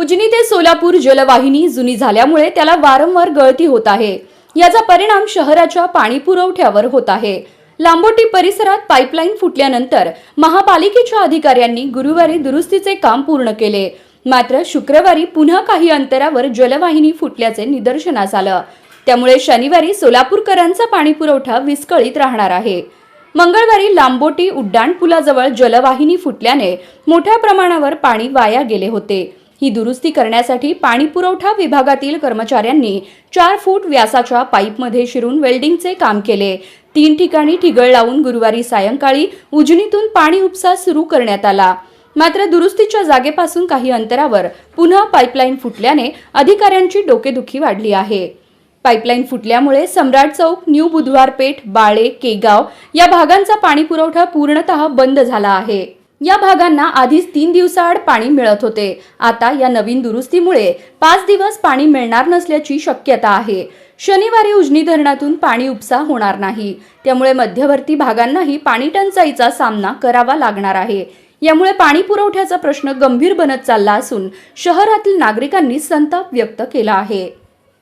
उजनी ते सोलापूर जलवाहिनी जुनी झाल्यामुळे त्याला वारंवार गळती होत आहे। याचा परिणाम शहराच्या पाणी पुरवठ्यावर होत आहे। लांबोटी परिसरात पाईपलाईन फुटल्यानंतर महापालिकेच्या अधिकाऱ्यांनी गुरुवारी दुरुस्तीचे काम पूर्ण केले। मात्र शुक्रवारी पुन्हा काही अंतरावर जलवाहिनी फुटल्याचे निदर्शनास आलं। त्यामुळे शनिवारी सोलापूरकरांचा पाणी पुरवठा विस्कळीत राहणार आहे। मंगळवारी लांबोटी उड्डाण पुलाजवळ जलवाहिनी फुटल्याने मोठ्या प्रमाणावर पाणी वाया गेले होते। ही दुरुस्ती करण्यासाठी पाणी पुरवठा विभागातील कर्मचाऱ्यांनी 4 फूट व्यासाच्या पाईपमध्ये शिरून वेल्डिंगचे काम केले। 3 ठिकाणी ठिगळ लावून गुरुवारी सायंकाळी उजनीतून पाणी उपसा सुरू करण्यात आला। मात्र दुरुस्तीच्या जागेपासून काही अंतरावर पुन्हा पाईपलाईन फुटल्याने अधिकाऱ्यांची डोकेदुखी वाढली आहे। पाईपलाईन फुटल्यामुळे सम्राट चौक, न्यू बुधवार पेठ, बाळे, केगाव या भागांचा पाणी पुरवठा पूर्णतः बंद झाला आहे। या भागांना आधीच 3 दिवसाआड पाणी मिळत होते। आता या नवीन दुरुस्तीमुळे 5 दिवस पाणी मिळणार नसल्याची शक्यता आहे। शनिवारी उजनी धरणातून पाणी उपसा होणार नाही, त्यामुळे मध्यवर्ती भागांनाही पाणी टंचाईचा सामना करावा लागणार आहे। यामुळे पाणी पुरवठ्याचा प्रश्न गंभीर बनत चालला असून शहरातील नागरिकांनी संताप व्यक्त केला आहे।